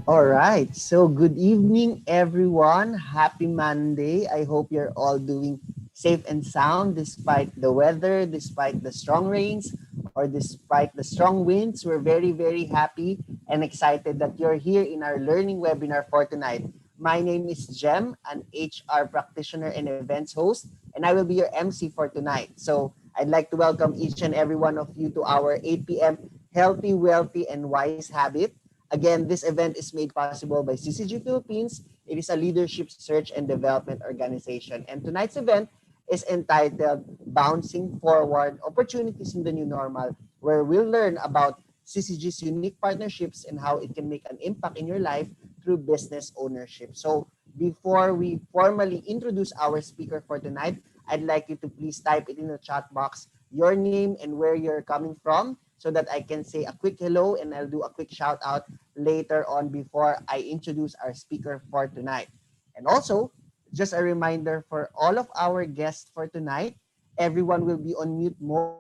All right. So, good evening, everyone. Happy Monday. I hope you're all doing safe and sound despite the weather, despite the strong rains, or despite the strong winds. We're very, very happy and excited that you're here in our learning webinar for tonight. My name is Jem, an HR practitioner and events host, and I will be your MC for tonight. So, I'd like to welcome each and every one of you to our 8 p.m. Healthy, Wealthy, and Wise Habit. Again, this event is made possible by CCG Philippines. It is a leadership search and development organization. And tonight's event is entitled Bouncing Forward Opportunities in the New Normal, where we'll learn about CCG's unique partnerships and how it can make an impact in your life through business ownership. So before we formally introduce our speaker for tonight, I'd like you to please type it in the chat box, your name and where you're coming from, so that I can say a quick hello and I'll do a quick shout out later on before I introduce our speaker for tonight. And also, just a reminder for all of our guests for tonight, everyone will be on mute mode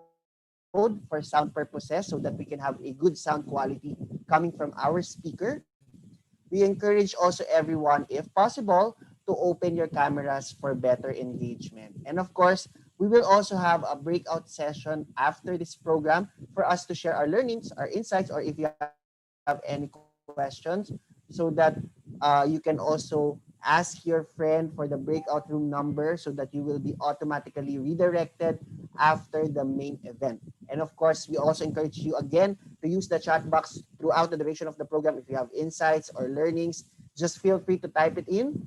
for sound purposes so that we can have a good sound quality coming from our speaker. We encourage also everyone, if possible, to open your cameras for better engagement. And of course, we will also have a breakout session after this program for us to share our learnings, our insights, or if you have any questions, so that you can also ask your friend for the breakout room number so that you will be automatically redirected after the main event. And of course, we also encourage you again to use the chat box throughout the duration of the program. If you have insights or learnings, just feel free to type it in.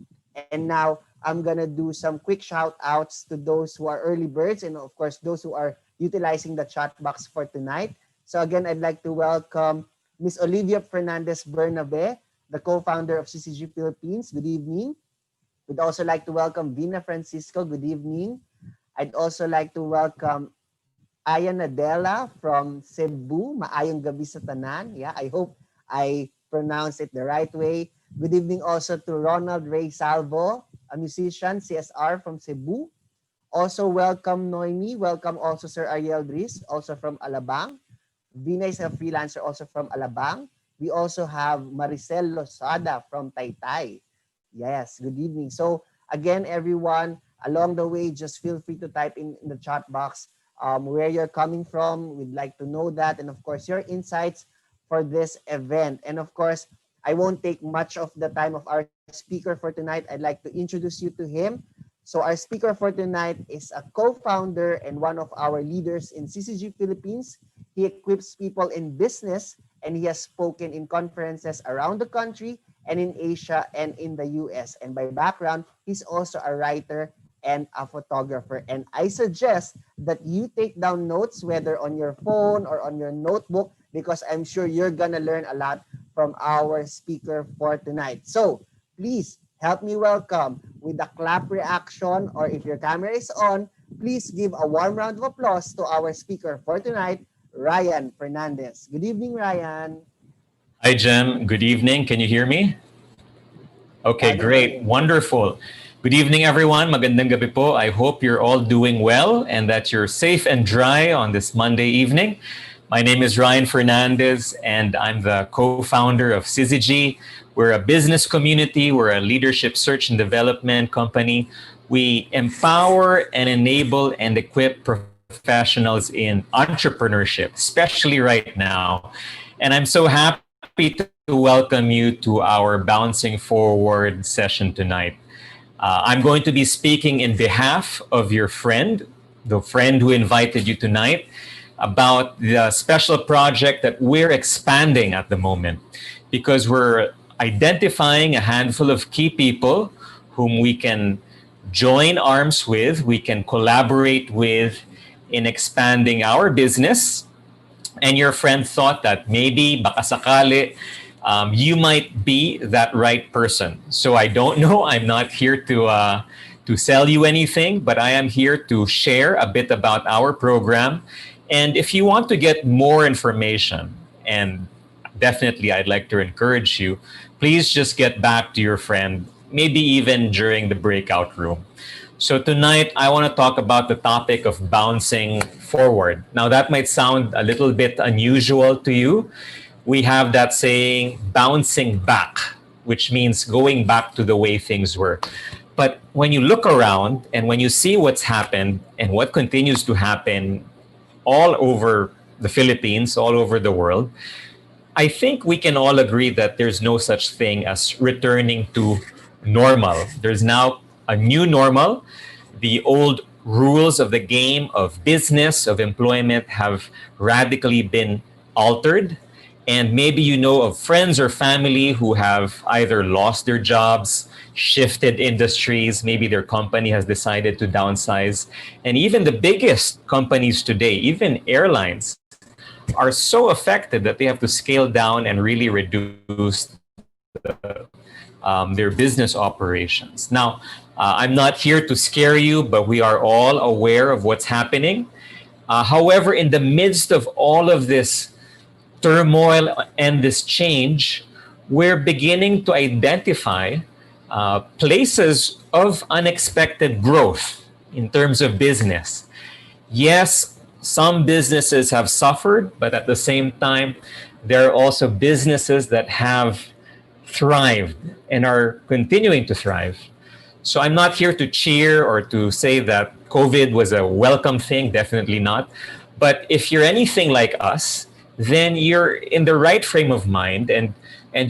And now I'm going to do some quick shout outs to those who are early birds and of course those who are utilizing the chat box for tonight. So again, I'd like to welcome Miss Olivia Fernandez Bernabe, the co-founder of CCG Philippines. Good evening. We'd also like to welcome Vina Francisco. Good evening. I'd also like to welcome Aya Nadella from Cebu. Maayong gabi sa tanan. Yeah, I hope I pronounced it the right way. Good evening also to Ronald Ray Salvo, a musician, CSR from Cebu. Also welcome Noemi. Welcome also Sir Ariel Dris, also from Alabang. Vina is a freelancer also from Alabang. We also have Maricel Losada from Taytay. Yes, good evening. So again, everyone, along the way, just feel free to type in the chat box where you're coming from. We'd like to know that. And of course, your insights for this event. And of course, I won't take much of the time of our speaker for tonight. I'd like to introduce you to him. So our speaker for tonight is a co-founder and one of our leaders in CCG Philippines. He equips people in business and he has spoken in conferences around the country and in Asia and in the US. And by background, he's also a writer and a photographer. And I suggest that you take down notes, whether on your phone or on your notebook, because I'm sure you're gonna learn a lot from our speaker for tonight. So please help me welcome with a clap reaction, or if your camera is on, please give a warm round of applause to our speaker for tonight, Ryan Fernandez. Good evening, Ryan. Hi, Jem. Good evening. Can you hear me? Okay, Loud and great. clear. Wonderful. Good evening, everyone. Magandang gabi po. I hope you're all doing well and that you're safe and dry on this Monday evening. My name is Ryan Fernandez, and I'm the co-founder of Syzygy. We're a business community. We're a leadership search and development company. We empower and enable and equip professionals in entrepreneurship, especially right now. And I'm so happy to welcome you to our Bouncing Forward session tonight. I'm going to be speaking in behalf of your friend, the friend who invited you tonight, about the special project that we're expanding at the moment because we're identifying a handful of key people whom we can join arms with, we can collaborate with in expanding our business. And your friend thought that maybe, baka sakali, you might be that right person. So I don't know. I'm not here to sell you anything, but I am here to share a bit about our program. And if you want to get more information, and definitely I'd like to encourage you, please just get back to your friend, maybe even during the breakout room. So tonight, I want to talk about the topic of bouncing forward. Now, that might sound a little bit unusual to you. We have that saying, bouncing back. which means going back to the way things were. But when you look around and when you see what's happened and what continues to happen all over the Philippines, all over the world, I think we can all agree that there's no such thing as returning to normal. There's now a new normal. The old rules of the game of business, of employment have radically been altered. And maybe you know of friends or family who have either lost their jobs, shifted industries, maybe their company has decided to downsize. And even the biggest companies today, even airlines, are so affected that they have to scale down and really reduce their business operations. Now, I'm not here to scare you, but we are all aware of what's happening. However, in the midst of all of this turmoil and this change, we're beginning to identify places of unexpected growth in terms of business. Yes, some businesses have suffered, but at the same time, there are also businesses that have thrived and are continuing to thrive. So I'm not here to cheer or to say that COVID was a welcome thing, definitely not. But if you're anything like us, then you're in the right frame of mind and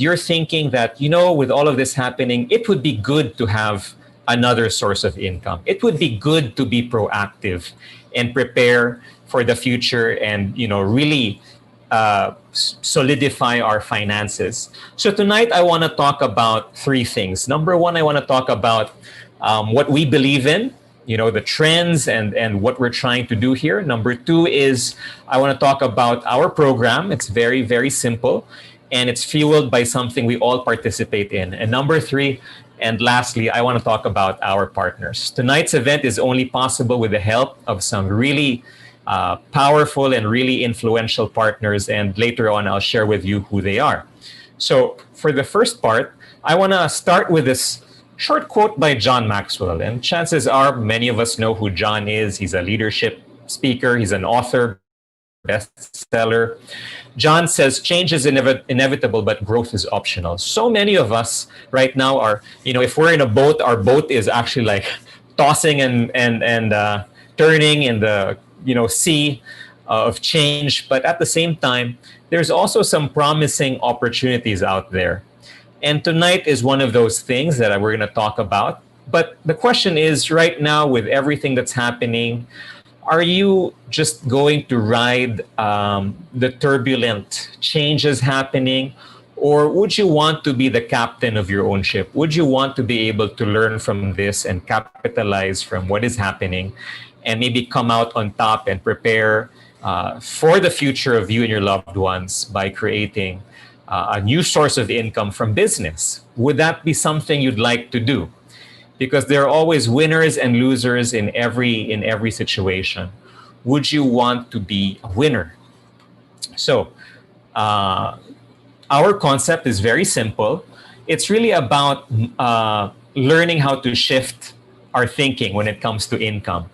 you're thinking that, you know, with all of this happening, it would be good to have another source of income. It would be good to be proactive and prepare for the future and, you know, really solidify our finances. So tonight I want to talk about three things. Number one, I want to talk about what we believe in, you know, the trends and what we're trying to do here. Number two is I want to talk about our program. It's very, very simple and it's fueled by something we all participate in. And number three, and lastly, I want to talk about our partners. Tonight's event is only possible with the help of some really powerful and really influential partners. And later on, I'll share with you who they are. So for the first part, I want to start with this short quote by John Maxwell. And chances are many of us know who John is. He's a leadership speaker. He's an author, bestseller. John says, change is inevitable, but growth is optional. So many of us right now are, you know, if we're in a boat, our boat is actually like tossing and turning in the, you know, sea of change. But at the same time, there's also some promising opportunities out there. And tonight is one of those things that we're going to talk about. But the question is, right now, with everything that's happening, are you just going to ride the turbulent changes happening? Or would you want to be the captain of your own ship? Would you want to be able to learn from this and capitalize from what is happening and maybe come out on top and prepare for the future of you and your loved ones by creating a new source of income from business? Would that be something you'd like to do? Because there are always winners and losers in every situation. Would you want to be a winner? So our concept is very simple. It's really about learning how to shift our thinking when it comes to income.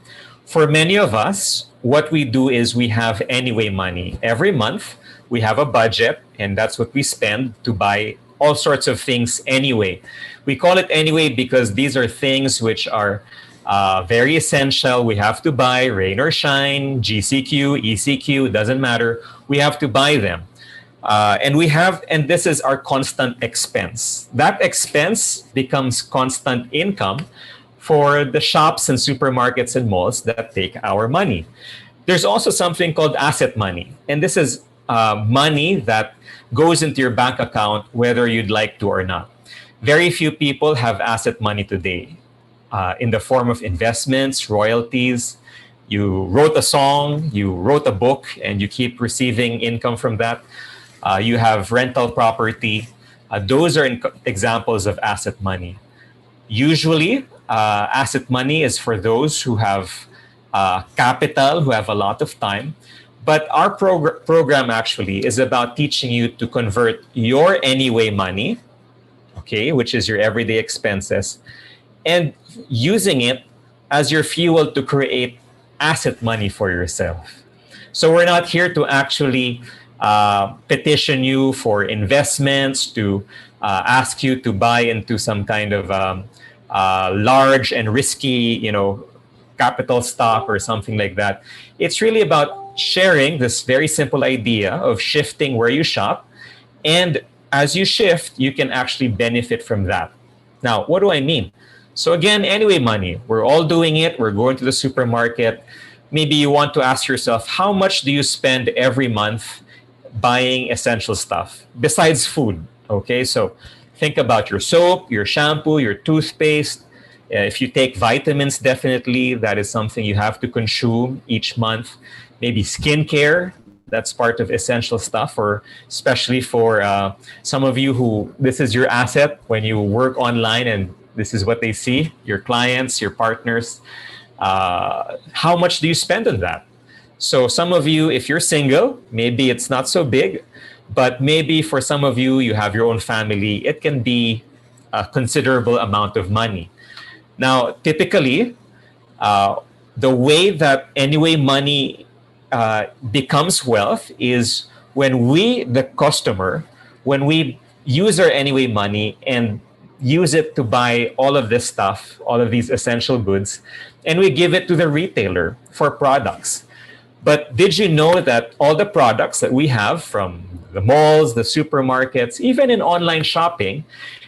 For many of us, what we do is we have anyway money. Every month, we have a budget, and that's what we spend to buy all sorts of things anyway. We call it anyway because these are things which are very essential. We have to buy, rain or shine, GCQ, ECQ, doesn't matter. We have to buy them. And this is our constant expense. That expense becomes constant income for the shops and supermarkets and malls that take our money. There's also something called asset money. And this is money that goes into your bank account whether you'd like to or not. Very few people have asset money today in the form of investments, royalties. You wrote a song, you wrote a book, and you keep receiving income from that. You have rental property. Those are examples of asset money. Usually, asset money is for those who have capital, who have a lot of time. But our program actually is about teaching you to convert your anyway money, okay, which is your everyday expenses, and using it as your fuel to create asset money for yourself. So we're not here to actually petition you for investments, to ask you to buy into some kind of large and risky, capital stock or something like that. It's really about sharing this very simple idea of shifting where you shop. And as you shift, you can actually benefit from that. Now, what do I mean? So again, anyway, money. We're all doing it. We're going to the supermarket. Maybe you want to ask yourself, how much do you spend every month buying essential stuff besides food? Okay, so think about your soap, your shampoo, your toothpaste. If you take vitamins, definitely that is something you have to consume each month. Maybe skincare, that's part of essential stuff, or especially for some of you who this is your asset when you work online and this is what they see, your clients, your partners. How much do you spend on that? So some of you, if you're single, maybe it's not so big, but maybe for some of you, you have your own family, it can be a considerable amount of money. Now, typically, the way that anyway money becomes wealth is when we, the customer, when we use our anyway money and use it to buy all of this stuff, all of these essential goods, and we give it to the retailer for products. But did you know that all the products that we have from the malls, the supermarkets, even in online shopping,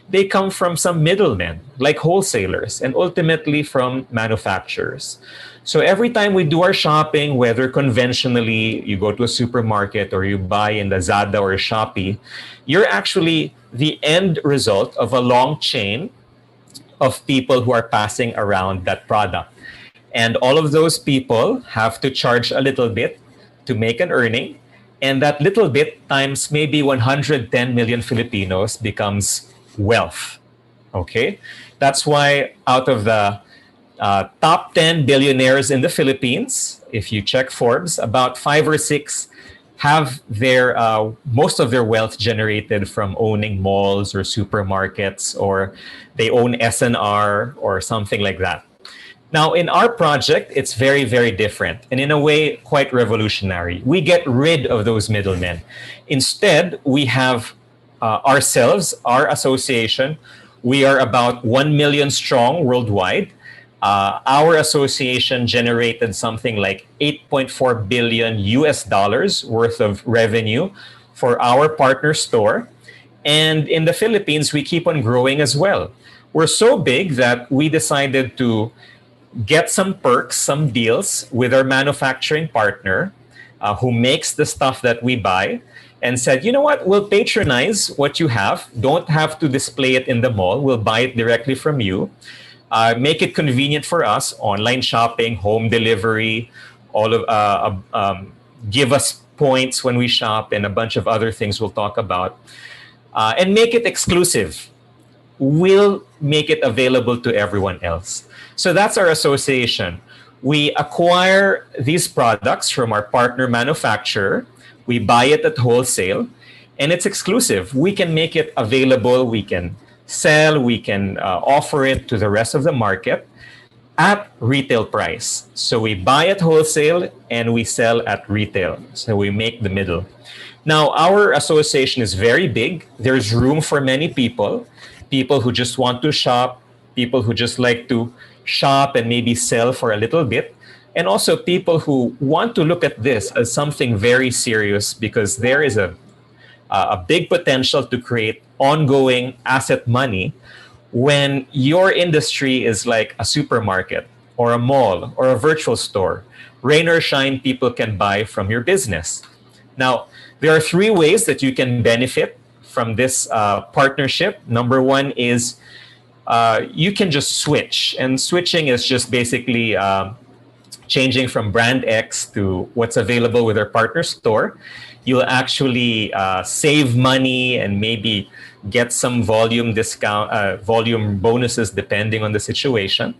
they come from some middlemen, like wholesalers, and ultimately from manufacturers. So every time we do our shopping, whether conventionally you go to a supermarket or you buy in Lazada or Shopee, you're actually the end result of a long chain of people who are passing around that product. And all of those people have to charge a little bit to make an earning. And that little bit times maybe 110 million Filipinos becomes wealth. Okay? That's why out of the top 10 billionaires in the Philippines, if you check Forbes, about 5 or 6 have their most of their wealth generated from owning malls or supermarkets, or they own SNR or something like that. Now, in our project, it's very, very different and in a way quite revolutionary. We get rid of those middlemen. Instead, we have ourselves, our association. We are about 1 million strong worldwide. Our association generated something like 8.4 billion US dollars worth of revenue for our partner store. And in the Philippines, we keep on growing as well. We're so big that we decided to get some perks, some deals with our manufacturing partner who makes the stuff that we buy, and said, you know what, we'll patronize what you have. Don't have to display it in the mall. We'll buy it directly from you. Make it convenient for us, online shopping, home delivery, all of give us points when we shop, and a bunch of other things we'll talk about. And make it exclusive. We'll make it available to everyone else. So that's our association. We acquire these products from our partner manufacturer. We buy it at wholesale, and it's exclusive. We can make it available. We can sell. We can offer it to the rest of the market at retail price. So we buy at wholesale and we sell at retail. So we make the middle. Now, our association is very big. There's room for many people who just want to shop, people who just like to shop and maybe sell for a little bit, and also people who want to look at this as something very serious, because there is a big potential to create ongoing asset money when your industry is like a supermarket or a mall or a virtual store. Rain or shine, people can buy from your business. Now, there are 3 ways that you can benefit from this partnership. Number 1 is you can just switch. And switching is just basically changing from brand X to what's available with our partner store. You'll actually save money and maybe get some volume discount, volume bonuses depending on the situation.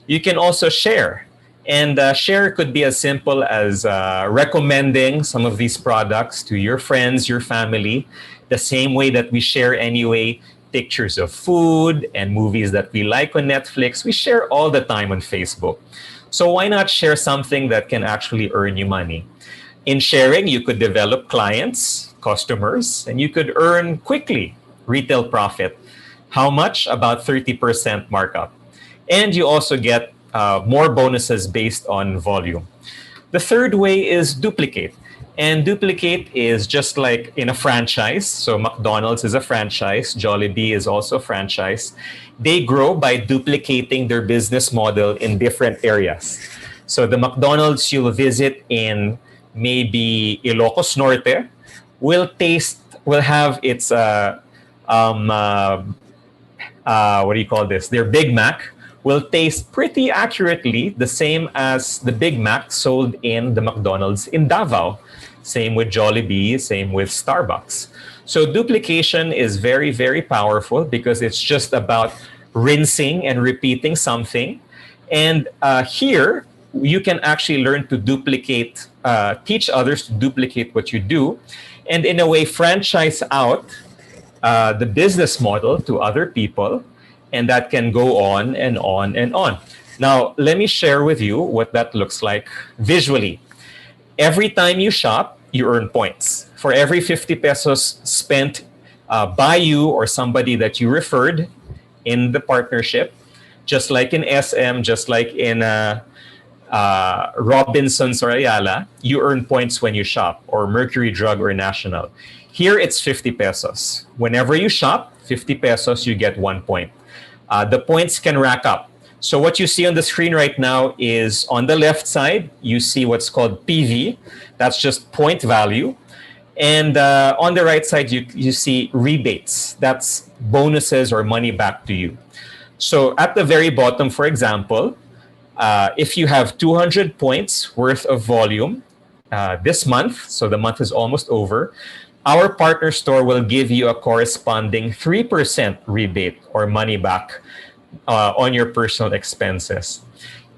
You can also share. And share could be as simple as recommending some of these products to your friends, your family, the same way that we share anyway pictures of food and movies that we like on Netflix. We share all the time on Facebook. So why not share something that can actually earn you money? In sharing, you could develop clients, customers, and you could earn quickly, retail profit. How much? About 30% markup. And you also get more bonuses based on volume. The third way is duplicate. And duplicate is just like in a franchise. So McDonald's is a franchise, Jollibee is also a franchise. They grow by duplicating their business model in different areas. So the McDonald's you'll visit in maybe Ilocos Norte will have its what do you call this? Their Big Mac will taste pretty accurately the same as the Big Mac sold in the McDonald's in Davao. Same with Jollibee, same with Starbucks. So duplication is very, very powerful because it's just about rinsing and repeating something. And here, you can actually learn to duplicate, teach others to duplicate what you do, and in a way franchise out the business model to other people, and that can go on and on and on. Now, let me share with you what that looks like visually. Every time you shop, you earn points. For every 50 pesos spent by you or somebody that you referred in the partnership, just like in SM, just like in Robinsons or Ayala, you earn points when you shop, or Mercury Drug or National. Here, it's 50 pesos. Whenever you shop, 50 pesos, you get 1 point. The points can rack up. So what you see on the screen right now is on the left side, you see what's called PV. That's just point value. And on the right side, you see rebates. That's bonuses or money back to you. So at the very bottom, for example, if you have 200 points worth of volume this month, so the month is almost over, our partner store will give you a corresponding 3% rebate or money back on your personal expenses.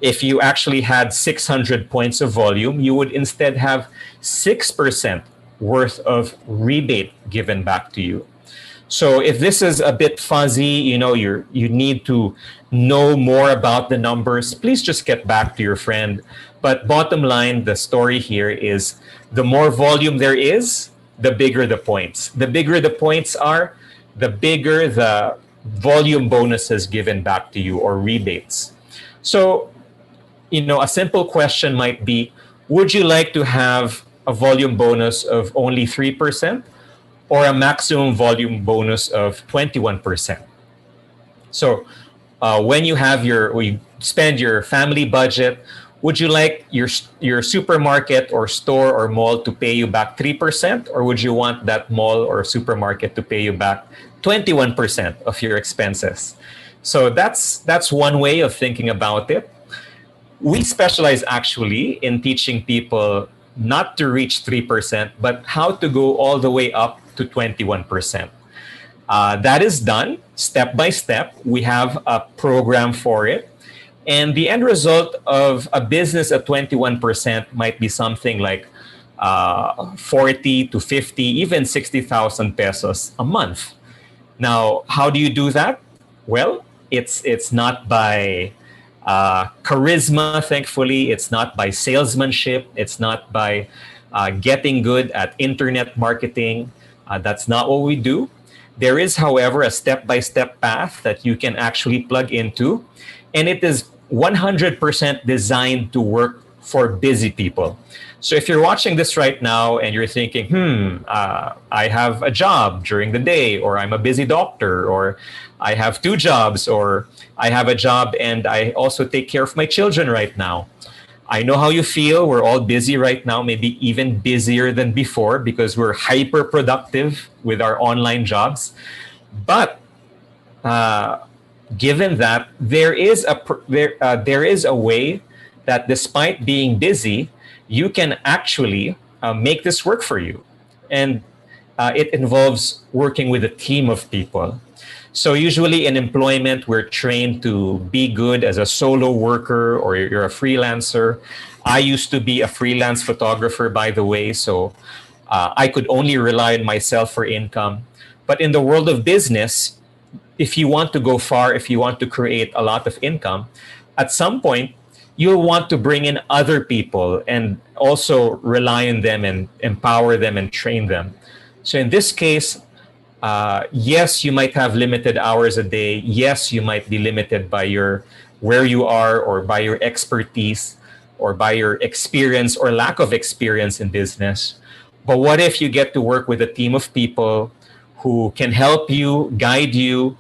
If you actually had 600 points of volume, you would instead have 6% worth of rebate given back to you. So if this is a bit fuzzy, you need to know more about the numbers, please just get back to your friend. But bottom line, the story here is the more volume there is, the bigger the points. The bigger the points are, the bigger the volume bonuses given back to you or rebates. So, a simple question might be, would you like to have a volume bonus of only 3% or a maximum volume bonus of 21%? So when you spend your family budget, would you like your supermarket or store or mall to pay you back 3%, or would you want that mall or supermarket to pay you back 21% of your expenses? So that's one way of thinking about it. We specialize actually in teaching people not to reach 3%, but how to go all the way up to 21%. That is done step by step. We have a program for it. And the end result of a business at 21% might be something like 40 to 50, even 60,000 pesos a month. Now, how do you do that? Well, it's not by charisma, thankfully. It's not by salesmanship. It's not by getting good at internet marketing. That's not what we do. There is, however, a step-by-step path that you can actually plug into, and it is 100% designed to work for busy people. So if you're watching this right now and you're thinking, I have a job during the day, or I'm a busy doctor, or I have 2 jobs, or I have a job and I also take care of my children right now. I know how you feel. We're all busy right now, maybe even busier than before because we're hyper productive with our online jobs. But given that, there is a way that despite being busy, you can actually make this work for you. And it involves working with a team of people. So usually in employment, we're trained to be good as a solo worker, or you're a freelancer. I used to be a freelance photographer, by the way, so I could only rely on myself for income. But in the world of business, if you want to go far, if you want to create a lot of income, at some point, you'll want to bring in other people and also rely on them and empower them and train them. So in this case, Yes, you might have limited hours a day. Yes, you might be limited by your where you are or by your expertise or by your experience or lack of experience in business. But what if you get to work with a team of people who can help you, guide you,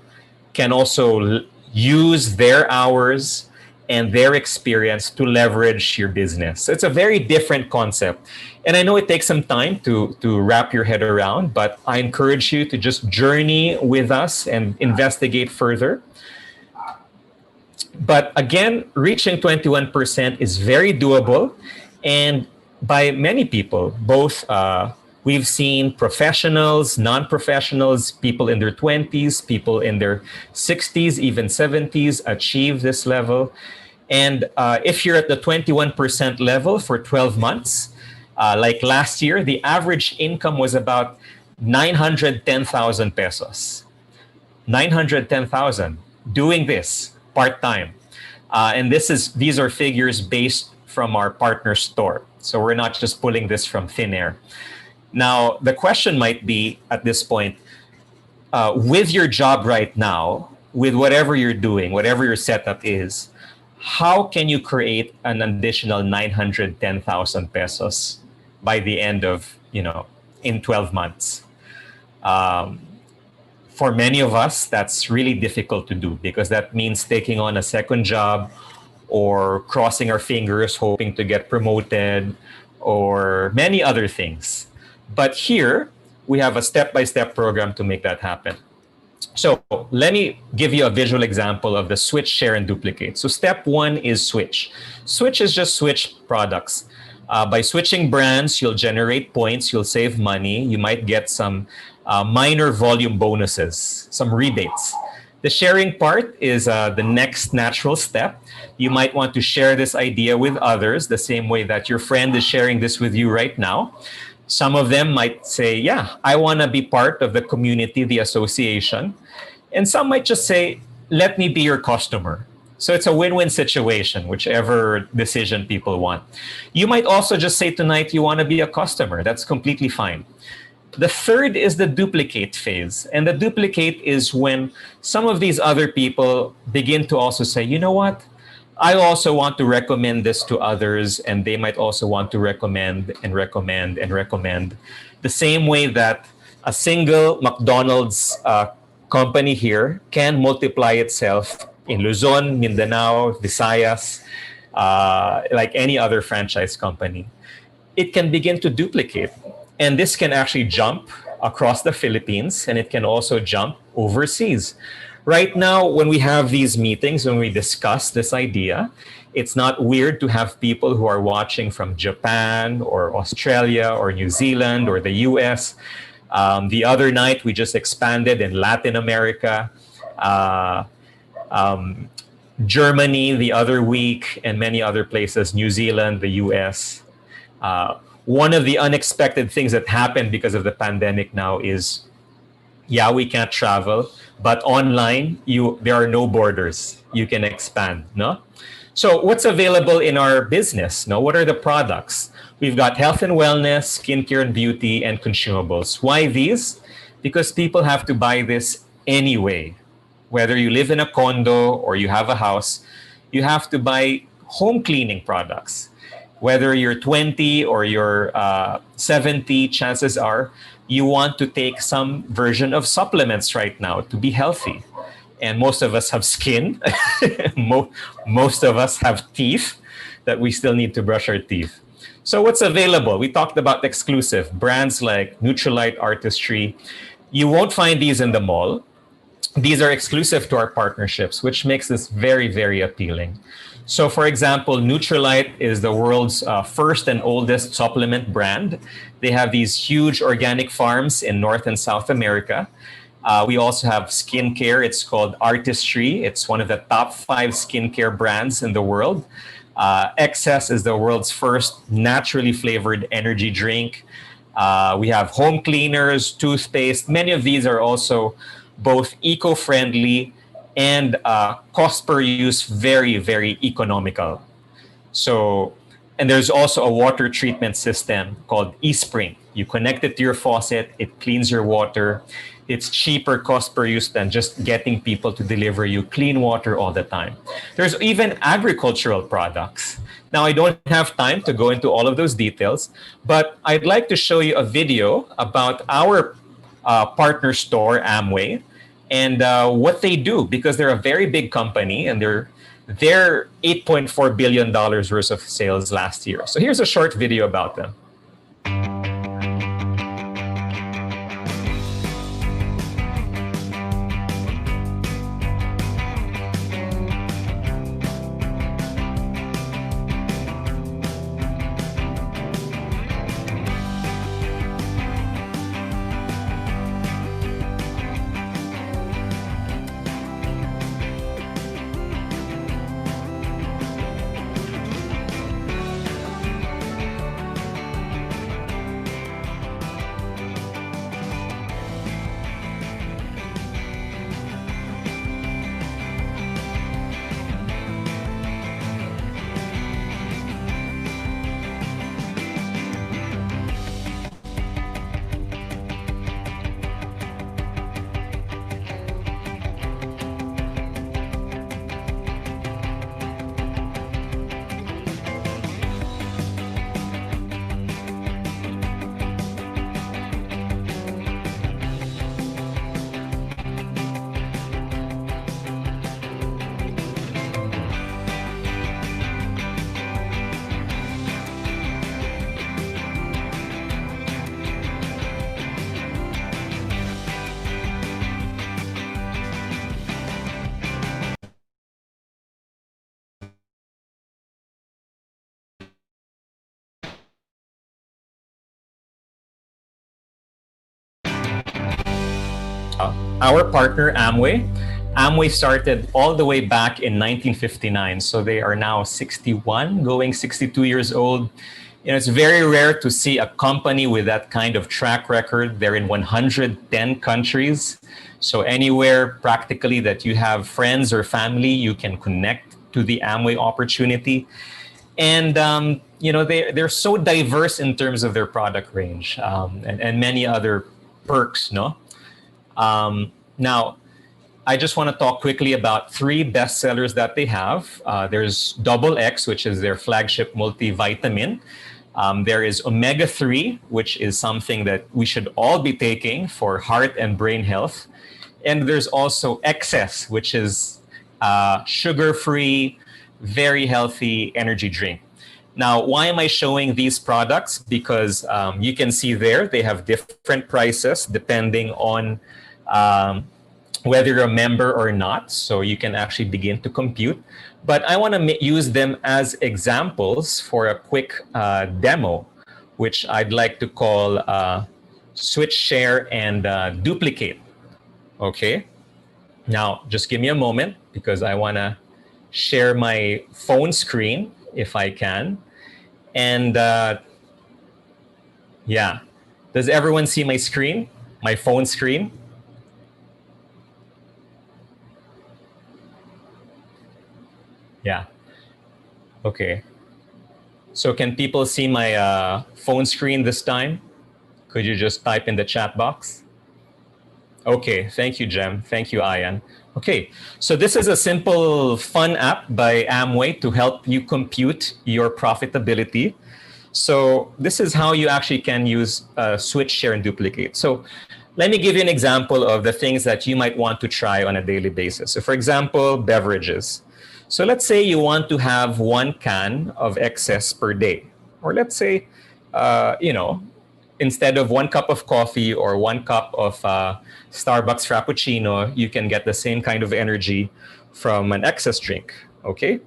can also use their hours and their experience to leverage your business. So it's a very different concept. And I know it takes some time to wrap your head around, but I encourage you to just journey with us and investigate further. But again, reaching 21% is very doable. And by many people, both we've seen professionals, non-professionals, people in their 20s, people in their 60s, even 70s achieve this level. And if you're at the 21% level for 12 months, like last year, the average income was about 910,000 pesos. 910,000 doing this part-time. And these are figures based from our partner store. So we're not just pulling this from thin air. Now, the question might be at this point, with your job right now, with whatever you're doing, whatever your setup is, how can you create an additional 910,000 pesos by the end of, in 12 months? For many of us, that's really difficult to do because that means taking on a second job or crossing our fingers, hoping to get promoted or many other things. But here, we have a step-by-step program to make that happen. So let me give you a visual example of the switch, share, and duplicate. So step one is switch. Switch is just switch products. By switching brands, you'll generate points, you'll save money, you might get some minor volume bonuses, some rebates. The sharing part is the next natural step. You might want to share this idea with others the same way that your friend is sharing this with you right now. Some of them might say, yeah, I want to be part of the community, the association. And some might just say, let me be your customer. So it's a win-win situation, whichever decision people want. You might also just say tonight you want to be a customer. That's completely fine. The third is the duplicate phase. And the duplicate is when some of these other people begin to also say, you know what? I also want to recommend this to others, and they might also want to recommend and recommend and recommend. The same way that a single McDonald's company here can multiply itself in Luzon, Mindanao, Visayas, like any other franchise company. It can begin to duplicate. And this can actually jump across the Philippines, and it can also jump overseas. Right now, when we have these meetings, when we discuss this idea, it's not weird to have people who are watching from Japan or Australia or New Zealand or the US. The other night, we just expanded in Latin America, Germany the other week, and many other places, New Zealand, the US. One of the unexpected things that happened because of the pandemic now is, yeah, we can't travel, but online, there are no borders. You can expand, no? So what's available in our business? No? What are the products? We've got health and wellness, skincare and beauty, and consumables. Why these? Because people have to buy this anyway. Whether you live in a condo or you have a house, you have to buy home cleaning products. Whether you're 20 or you're 70, chances are you want to take some version of supplements right now to be healthy. And most of us have skin. Most of us have teeth that we still need to brush our teeth. So what's available? We talked about exclusive brands like Nutrilite, Artistry. You won't find these in the mall. These are exclusive to our partnerships, which makes this very, very appealing. So, for example, Nutrilite is the world's first and oldest supplement brand. They have these huge organic farms in North and South America. We also have skincare. It's called Artistry. It's one of the top 5 skincare brands in the world. Excess is the world's first naturally flavored energy drink. We have home cleaners, toothpaste. Many of these are also both eco-friendly and cost per use very, very economical. So, and there's also a water treatment system called eSpring. You connect it to your faucet, it cleans your water. It's cheaper cost per use than just getting people to deliver you clean water all the time. There's even agricultural products. Now, I don't have time to go into all of those details, but I'd like to show you a video about our partner store, Amway, and what they do, because they're a very big company and they're $8.4 billion worth of sales last year. So here's a short video about them. Our partner, Amway. Amway started all the way back in 1959, so they are now 61, going 62 years old. You know, it's very rare to see a company with that kind of track record. They're in 110 countries. So anywhere practically that you have friends or family, you can connect to the Amway opportunity. And, you know, they're so diverse in terms of their product range and many other perks, no? Now, I just want to talk quickly about 3 bestsellers that they have. There's Double X, which is their flagship multivitamin. There is Omega-3, which is something that we should all be taking for heart and brain health. And there's also Excess, which is sugar-free, very healthy energy drink. Now, why am I showing these products? Because you can see there, they have different prices depending on whether you're a member or not. So you can actually begin to compute. But I want to use them as examples for a quick demo, which I'd like to call switch, share, and duplicate. Okay. Now, just give me a moment because I want to share my phone screen if I can. And yeah, does everyone see my screen, my phone screen? Yeah. Okay. So can people see my phone screen this time? Could you just type in the chat box? Okay. Thank you, Jem. Thank you, Ayan. Okay. So this is a simple, fun app by Amway to help you compute your profitability. So this is how you actually can use switch, share, and duplicate. So let me give you an example of the things that you might want to try on a daily basis. So for example, beverages. So let's say you want to have 1 can of Excess per day. Or let's say, you know, instead of 1 cup of coffee or 1 cup of Starbucks Frappuccino, you can get the same kind of energy from an Excess drink, okay?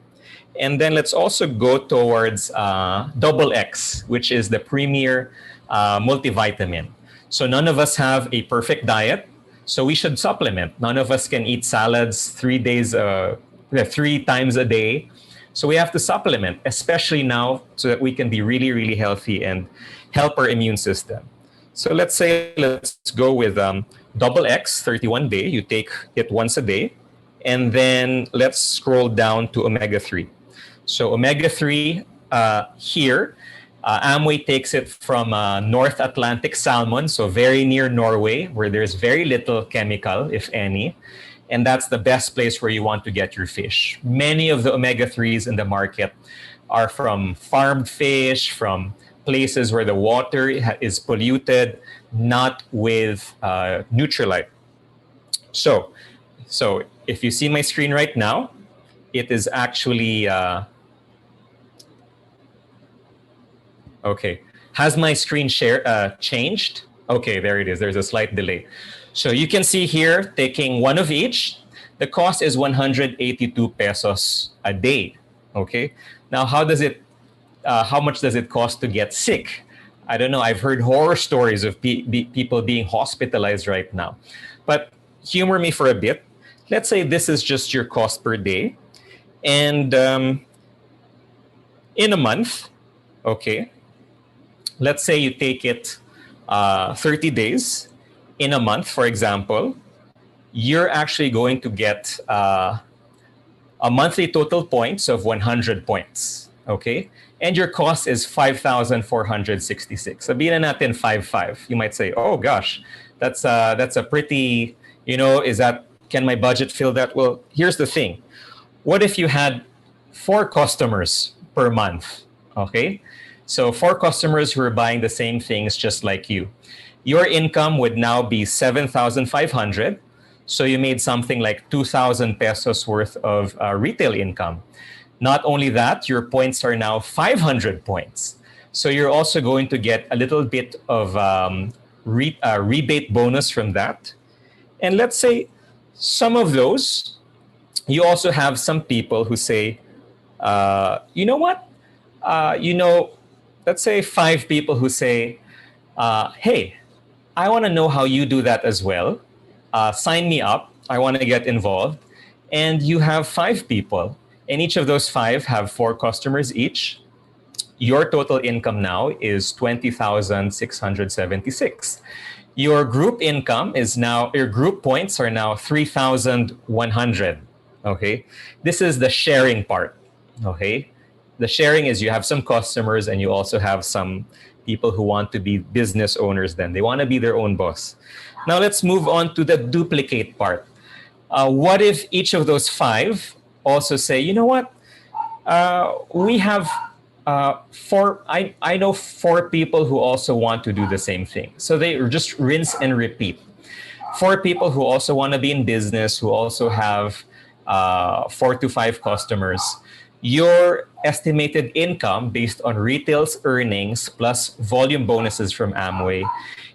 And then let's also go towards Double X, which is the premier multivitamin. So none of us have a perfect diet, so we should supplement. None of us can eat salads 3 times a day. So we have to supplement, especially now, so that we can be really, really healthy and help our immune system. So let's go with Double X, 31 day. You take it once a day. And then let's scroll down to Omega-3. So Omega-3 here, Amway takes it from North Atlantic salmon, so very near Norway, where there's very little chemical, if any. And that's the best place where you want to get your fish. Many of the omega-3s in the market are from farmed fish, from places where the water is polluted, not with Nutrilite. So if you see my screen right now, it is actually... okay. Has my screen share changed? Okay, there it is. There's a slight delay. So you can see here, taking one of each, the cost is 182 pesos a day. Okay. Now, how much does it cost to get sick? I don't know. I've heard horror stories of people being hospitalized right now. But humor me for a bit. Let's say this is just your cost per day. And in a month, okay, let's say you take it 30 days. In a month, for example, you're actually going to get a monthly total points of 100 points, okay? And your cost is 5,466. Sabihin na natin 5,500. You might say, oh gosh, that's a pretty, can my budget fill that? Well, here's the thing. What if you had 4 customers per month, okay? So 4 customers who are buying the same things just like you. Your income would now be 7,500. So you made something like 2,000 pesos worth of retail income. Not only that, your points are now 500 points. So you're also going to get a little bit of rebate bonus from that. And let's say some of those, you also have some people who say, you know what? Let's say 5 people who say, hey, I want to know how you do that as well. Sign me up. I want to get involved. And you have 5 people. And each of those 5 have 4 customers each. Your total income now is 20,676. Your group income is now, your group points are now 3,100. Okay. This is the sharing part. Okay. The sharing is you have some customers and you also have some people who want to be business owners then. They want to be their own boss. Now let's move on to the duplicate part. What if each of those 5 also say, you know what? We have 4, I know 4 people who also want to do the same thing. So they just rinse and repeat. 4 people who also want to be in business, who also have 4 to 5 customers. Your estimated income based on retail's earnings plus volume bonuses from Amway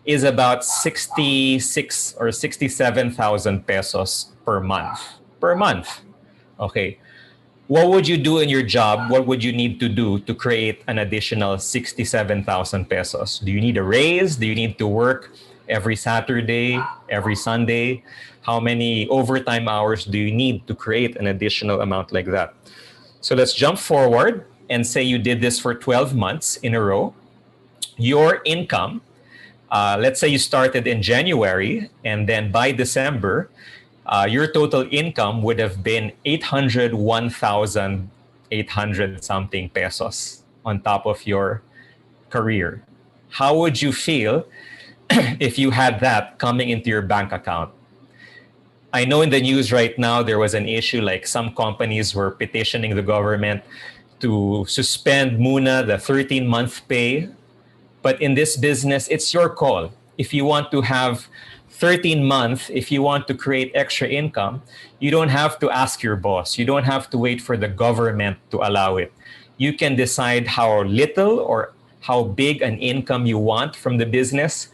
is about 66 or 67,000 pesos per month. Per month. Okay. What would you do in your job? What would you need to do to create an additional 67,000 pesos? Do you need a raise? Do you need to work every Saturday, every Sunday? How many overtime hours do you need to create an additional amount like that? So let's jump forward and say you did this for 12 months in a row. Your income, let's say you started in January and then by December, your total income would have been 801,800 something pesos on top of your career. How would you feel if you had that coming into your bank account? I know in the news right now, there was an issue like some companies were petitioning the government to suspend muna the 13-month pay. But in this business, it's your call. If you want to have 13 months, if you want to create extra income, you don't have to ask your boss. You don't have to wait for the government to allow it. You can decide how little or how big an income you want from the business,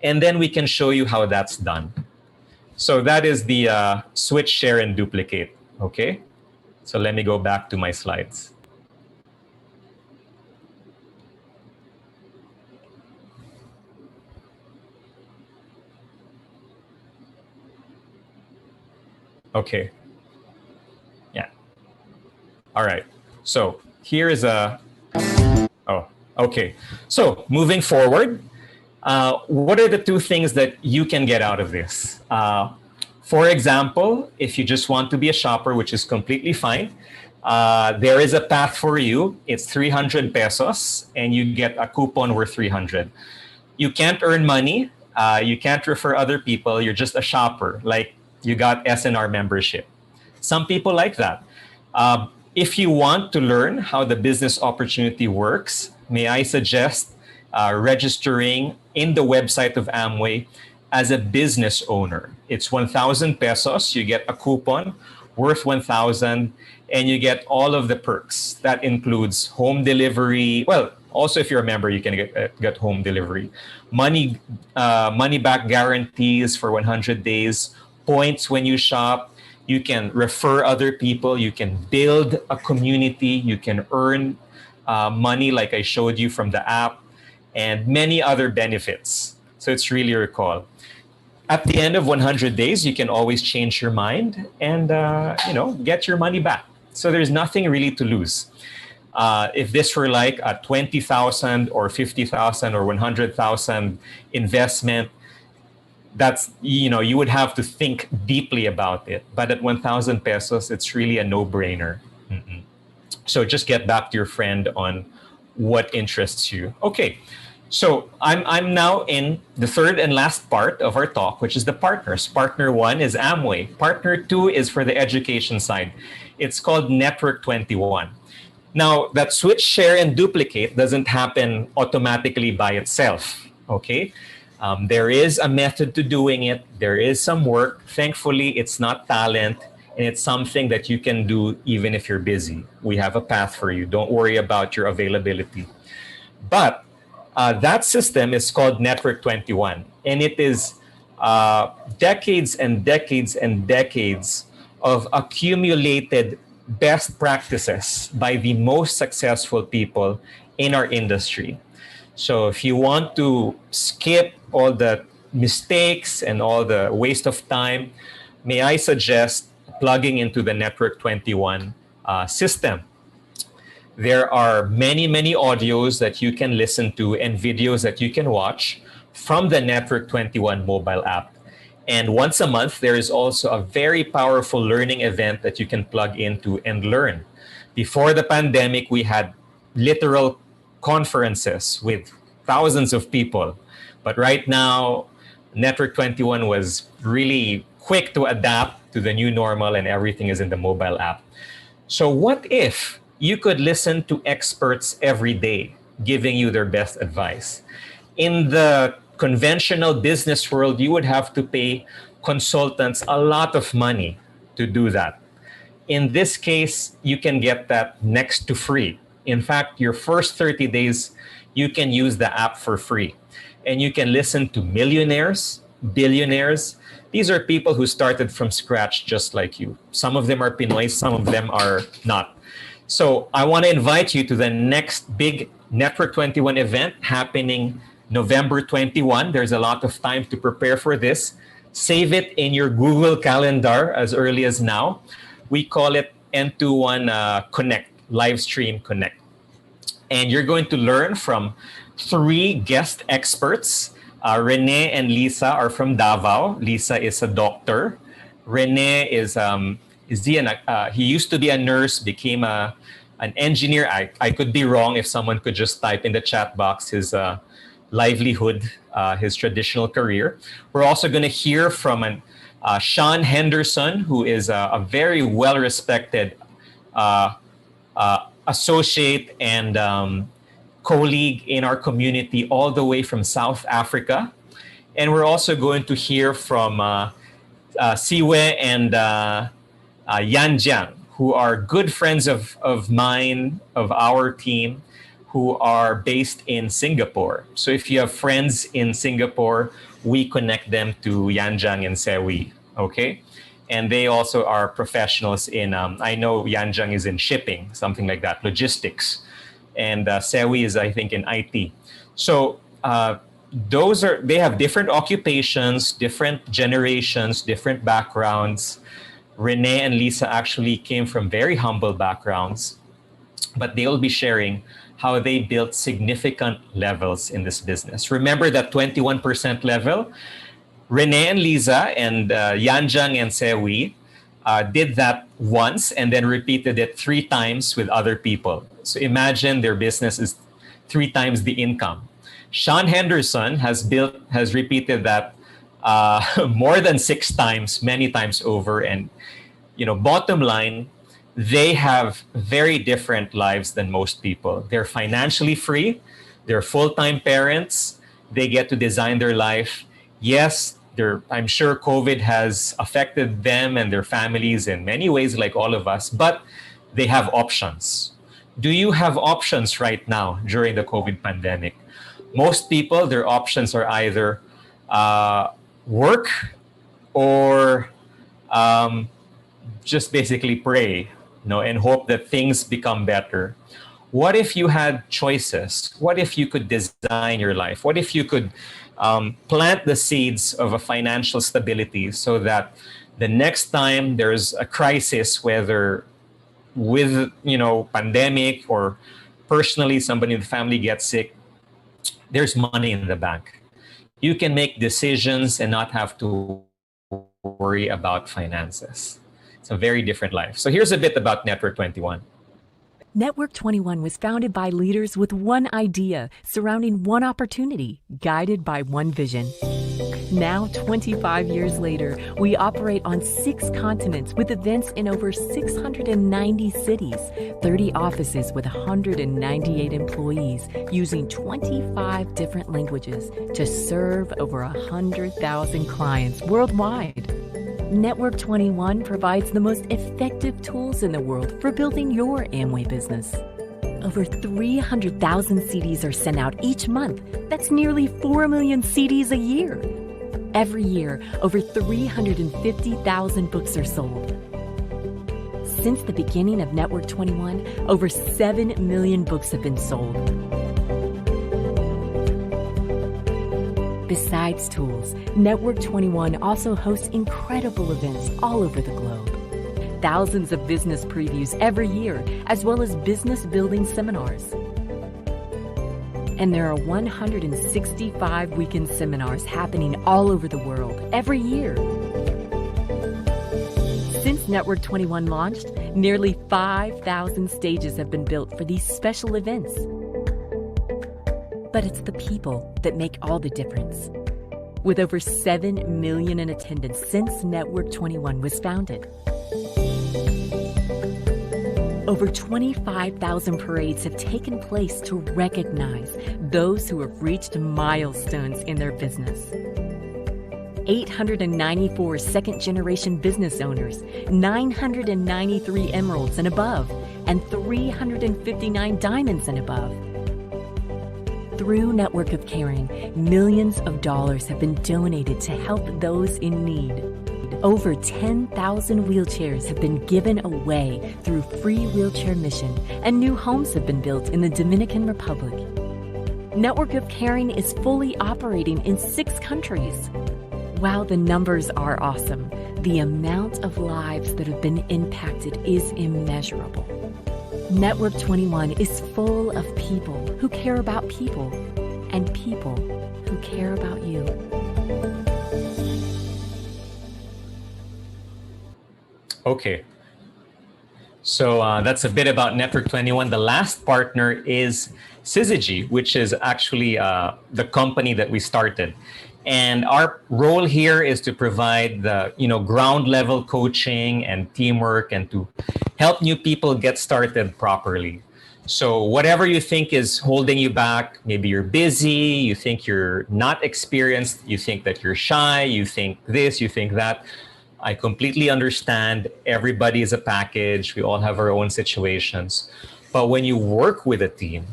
and then we can show you how that's done. So that is the switch, share, and duplicate, okay? So let me go back to my slides. Okay. Yeah. All right. So here is a... Oh, okay. So moving forward, what are the 2 things that you can get out of this? For example, if you just want to be a shopper, which is completely fine, there is a path for you. It's 300 pesos and you get a coupon worth 300. You can't earn money. You can't refer other people. You're just a shopper. Like you got SNR membership. Some people like that. If you want to learn how the business opportunity works, may I suggest registering in the website of Amway as a business owner. It's 1,000 pesos. You get a coupon worth 1,000 and you get all of the perks. That includes home delivery. Well, also if you're a member, you can get home delivery. Money back guarantees for 100 days. Points when you shop. You can refer other people. You can build a community. You can earn money like I showed you from the app, and many other benefits. So it's really your call. At the end of 100 days, you can always change your mind and get your money back. So there's nothing really to lose. If this were like a 20,000 or 50,000 or 100,000 investment, that's, you would have to think deeply about it. But at 1,000 pesos, it's really a no-brainer. Mm-mm. So just get back to your friend on what interests you. Okay. So I'm now in the third and last part of our talk, which is the partners. Partner 1 is Amway. Partner 2 is for the education side. It's called Network 21. Now, that switch, share, and duplicate doesn't happen automatically by itself, okay? There is a method to doing it. There is some work. Thankfully, it's not talent, and it's something that you can do even if you're busy. We have a path for you. Don't worry about your availability. But that system is called Network 21, and it is decades and decades and decades of accumulated best practices by the most successful people in our industry. So if you want to skip all the mistakes and all the waste of time, may I suggest plugging into the Network 21 system. There are many, many audios that you can listen to and videos that you can watch from the Network 21 mobile app. And once a month, there is also a very powerful learning event that you can plug into and learn. Before the pandemic, we had literal conferences with thousands of people. But right now, Network 21 was really quick to adapt to the new normal and everything is in the mobile app. So what if you could listen to experts every day giving you their best advice? In the conventional business world, you would have to pay consultants a lot of money to do that. In this case, you can get that next to free. In fact, your first 30 days, you can use the app for free. And you can listen to millionaires, billionaires. These are people who started from scratch just like you. Some of them are Pinoy, some of them are not. So I want to invite you to the next big Network 21 event happening November 21. There's a lot of time to prepare for this. Save it in your Google Calendar as early as now. We call it N21 Connect, Livestream Connect. And you're going to learn from 3 guest experts. Rene and Lisa are from Davao. Lisa is a doctor. Rene he used to be a nurse, became an engineer. I could be wrong. If someone could just type in the chat box his livelihood, his traditional career. We're also going to hear from Sean Henderson, who is a very well-respected associate and colleague in our community all the way from South Africa. And we're also going to hear from Siwe and Yan Jiang, who are good friends of mine, of our team, who are based in Singapore. So if you have friends in Singapore, we connect them to Yan Jiang and Sewi, okay? And they also are professionals in, I know Yan Jiang is in shipping, something like that, logistics. And Sewi is, I think, in IT. So they have different occupations, different generations, different backgrounds. Rene and Lisa actually came from very humble backgrounds, but they'll be sharing how they built significant levels in this business. Remember that 21% level? Rene and Lisa and Yan Jiang and Sewi, did that once and then repeated it 3 times with other people. So imagine their business is 3 times the income. Sean Henderson has repeated that more than 6 times, many times over. And bottom line, they have very different lives than most people. They're financially free. They're full-time parents. They get to design their life. Yes, I'm sure COVID has affected them and their families in many ways, like all of us, but they have options. Do you have options right now during the COVID pandemic? Most people, their options are either work or just basically pray, and hope that things become better. What if you had choices? What if you could design your life? What if you could plant the seeds of a financial stability so that the next time there's a crisis, whether with pandemic or personally somebody in the family gets sick, there's money in the bank. You can make decisions and not have to worry about finances. It's a very different life. So here's a bit about Network 21. Network 21 was founded by leaders with one idea, surrounding one opportunity, guided by one vision. Now, 25 years later, we operate on 6 continents with events in over 690 cities, 30 offices with 198 employees, using 25 different languages to serve over 100,000 clients worldwide. Network 21 provides the most effective tools in the world for building your Amway business. Over 300,000 CDs are sent out each month. That's nearly 4 million CDs a year. Every year, over 350,000 books are sold. Since the beginning of Network 21, over 7 million books have been sold. Besides tools, Network 21 also hosts incredible events all over the globe. Thousands of business previews every year, as well as business building seminars. And there are 165 weekend seminars happening all over the world every year. Since Network 21 launched, nearly 5,000 stages have been built for these special events. But it's the people that make all the difference. With over 7 million in attendance since Network 21 was founded. Over 25,000 parades have taken place to recognize those who have reached milestones in their business. 894 second-generation business owners, 993 emeralds and above, and 359 diamonds and above. Through Network of Caring, millions of dollars have been donated to help those in need. Over 10,000 wheelchairs have been given away through Free Wheelchair Mission, and new homes have been built in the Dominican Republic. Network of Caring is fully operating in 6 countries. While the numbers are awesome, the amount of lives that have been impacted is immeasurable. Network 21 is full of people who care about people and people who care about you. Okay. So that's a bit about Network 21. The last partner is Syzygy, which is actually the company that we started. And our role here is to provide the ground level coaching and teamwork and to help new people get started properly. So whatever you think is holding you back, maybe you're busy, you think you're not experienced, you think that you're shy, you think this, you think that. I completely understand. Everybody is a package. We all have our own situations. But when you work with a team,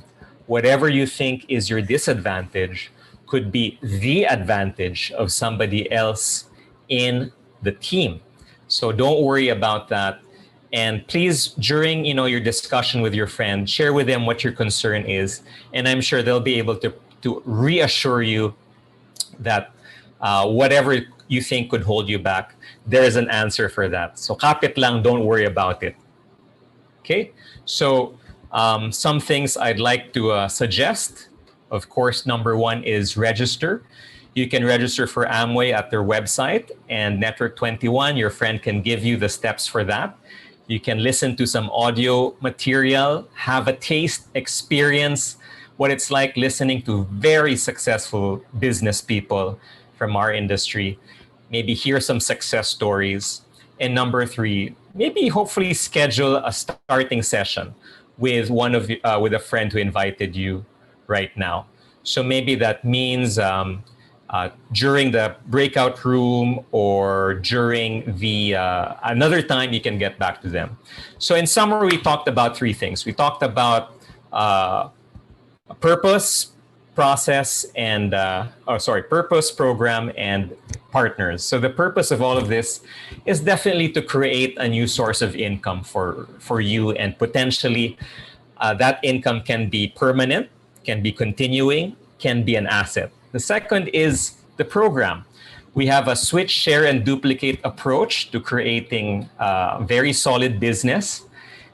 whatever you think is your disadvantage could be the advantage of somebody else in the team. So don't worry about that. And please, during your discussion with your friend, share with them what your concern is. And I'm sure they'll be able to reassure you that whatever you think could hold you back, there is an answer for that. So kapit lang, don't worry about it. Okay? So some things I'd like to suggest. Of course, number 1 is register. You can register for Amway at their website, and Network 21, your friend can give you the steps for that. You can listen to some audio material, have a taste, experience what it's like listening to very successful business people from our industry. Maybe hear some success stories. And number three, maybe hopefully schedule a starting session with with a friend who invited you right now. So maybe that means during the breakout room or during the another time you can get back to them. So in summary, we talked about three things. We talked about purpose, process, and purpose, program, and partners. So the purpose of all of this is definitely to create a new source of income for you, and potentially that income can be permanent, can be continuing, can be an asset. The second is the program. We have a switch, share, and duplicate approach to creating a very solid business.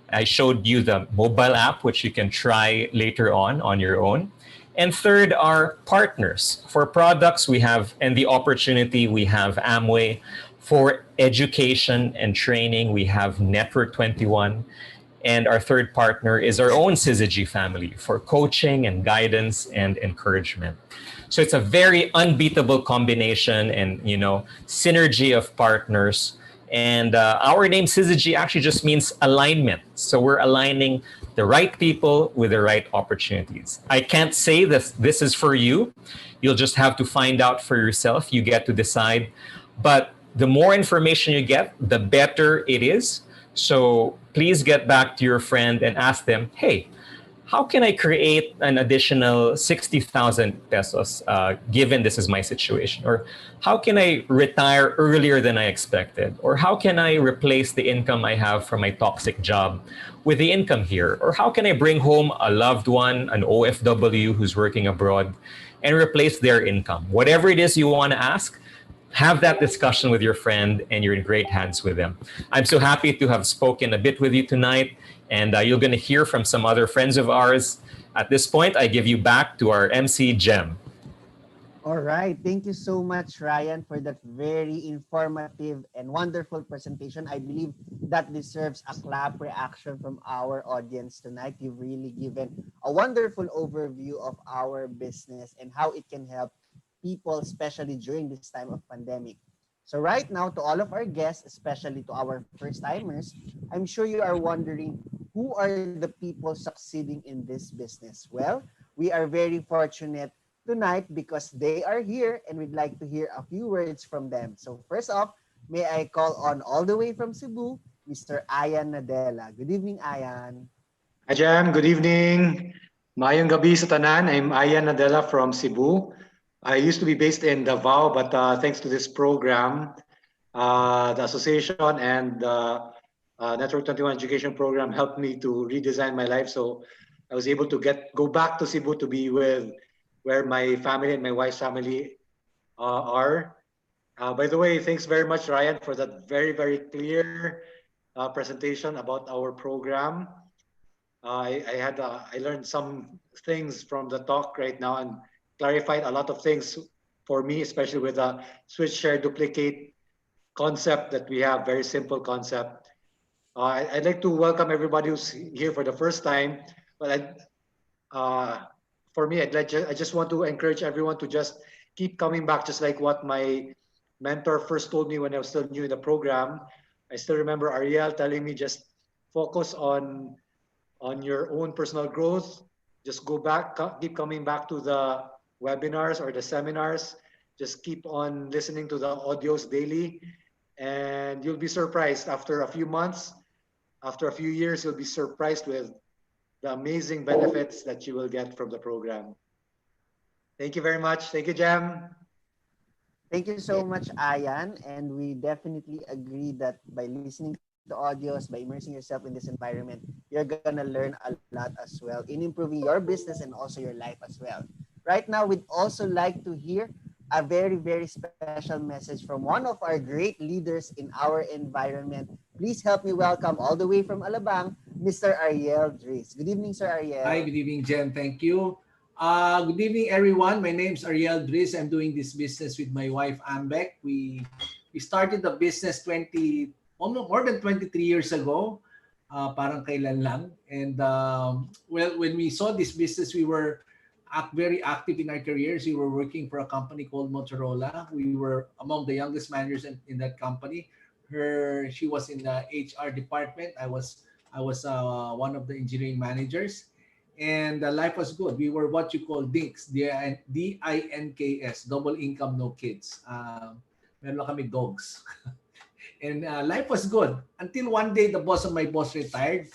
I showed you the mobile app, which you can try later on your own. And third are partners. For products, we have, and the opportunity, we have Amway. For education and training, we have Network 21. And our third partner is our own Syzygy family for coaching and guidance and encouragement. So it's a very unbeatable combination and synergy of partners. And our name Syzygy actually just means alignment. So we're aligning the right people with the right opportunities. I can't say that this is for you. You'll just have to find out for yourself. You get to decide. But the more information you get, the better it is. So please get back to your friend and ask them, hey, how can I create an additional 60,000 pesos given this is my situation? Or how can I retire earlier than I expected? Or how can I replace the income I have from my toxic job with the income here? Or how can I bring home a loved one, an OFW who's working abroad, and replace their income? Whatever it is you want to ask, have that discussion with your friend, and you're in great hands with them. I'm so happy to have spoken a bit with you tonight, and you're going to hear from some other friends of ours. At this point, I give you back to our MC, Jem. All right. Thank you so much, Ryan, for that very informative and wonderful presentation. I believe that deserves a clap reaction from our audience tonight. You've really given a wonderful overview of our business and how it can help people, especially during this time of pandemic. So right now, to all of our guests, especially to our first-timers, I'm sure you are wondering, who are the people succeeding in this business? Well, we are very fortunate tonight because they are here and we'd like to hear a few words from them. So first off, may I call on all the way from Cebu, Mr. Ayan Nadella. Good evening, Ayan. Hi, Jam. Good evening. Mayong gabi sa tanan. I'm Ayan Nadella from Cebu. I used to be based in Davao, but thanks to this program, the association and the Network 21 education program helped me to redesign my life. So I was able to go back to Cebu to be with where my family and my wife's family are. By the way, thanks very much, Ryan, for that very, very clear presentation about our program. I learned some things from the talk right now and clarified a lot of things for me, especially with the switch, share, duplicate concept that we have, very simple concept. I'd like to welcome everybody who's here for the first time, but for me, I just want to encourage everyone to just keep coming back, just like what my mentor first told me when I was still new in the program. I still remember Ariel telling me, just focus on your own personal growth. Just go back, keep coming back to the webinars or the seminars. Just keep on listening to the audios daily, and you'll be surprised after a few months, after a few years, you'll be surprised with the amazing benefits that you will get from the program. Thank you very much. Thank you, Jam. Thank you so much, Ayan. And we definitely agree that by listening to audios, by immersing yourself in this environment, you're going to learn a lot as well in improving your business and also your life as well. Right now, we'd also like to hear a very, very special message from one of our great leaders in our environment. Please help me welcome all the way from Alabang, Mr. Ariel Dries. Good evening, Sir Ariel. Hi, good evening, Jen. Thank you. Good evening, everyone. My name is Ariel Driz. I'm doing this business with my wife, Ambek. We started the business almost more than 23 years ago. Parang kailan lang. And well, when we saw this business, we were very active in our careers. We were working for a company called Motorola. We were among the youngest managers in that company. She was in the HR department. I was one of the engineering managers, and life was good. We were what you call DINKs, DINKS, double income, no kids. Meron lang kami dogs. And life was good until one day the boss of my boss retired,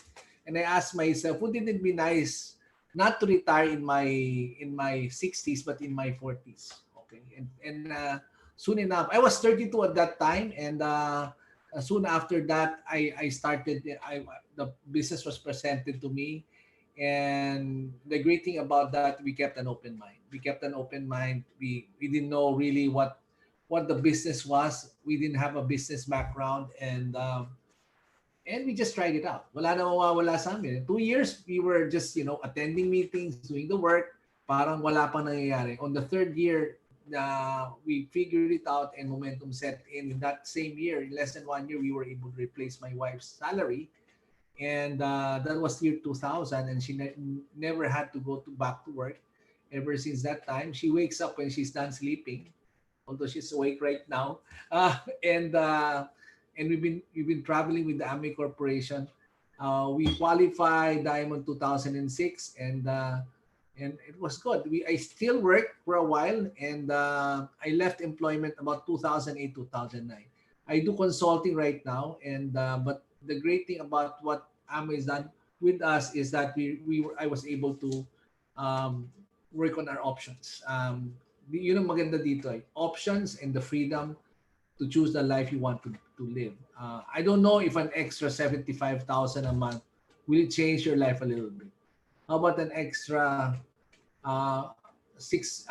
and I asked myself, wouldn't it be nice not to retire in my 60s but in my 40s? Okay, and soon enough, I was 32 at that time, and soon after that, I started. The business was presented to me, and the great thing about that, we kept an open mind. We kept an open mind. We didn't know really what the business was. We didn't have a business background, and we just tried it out. Wala na mawawala sa amin. 2 years, we were just, attending meetings, doing the work. Parang wala pang nangyayari. On the third year, we figured it out and momentum set in. In that same year, in less than 1 year, we were able to replace my wife's salary. And that was year 2000, and she never had to go back to work ever since that time. She wakes up when she's done sleeping, although she's awake right now. And we've been traveling with the Amway Corporation. We qualified Diamond 2006, and it was good. I still worked for a while, and I left employment about 2008, 2009. I do consulting right now, and but the great thing about what Amway has done with us is that I was able to work on our options. Yun ang maganda dito, options and the freedom to choose the life you want to live. I don't know if an extra 75,000 a month will change your life a little bit. How about an extra 6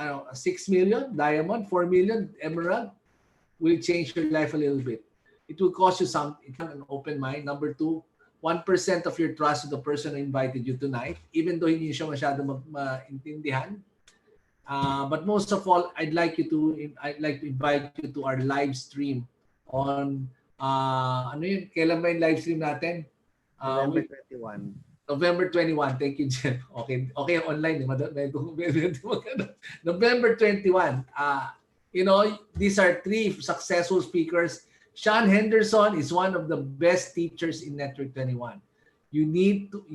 million diamond, 4 million emerald? Will change your life a little bit. It will cost you something, an open mind. Number two, 1% of your trust to the person who invited you tonight, even though hindi siya masyado maintindihan. But most of all, I'd like to invite you to our live stream on ano yun? Kailan ba yung live stream natin? November 21. November 21. Thank you, Jeff. Okay, online. November 21. These are three successful speakers. Sean Henderson is one of the best teachers in Network 21. You need to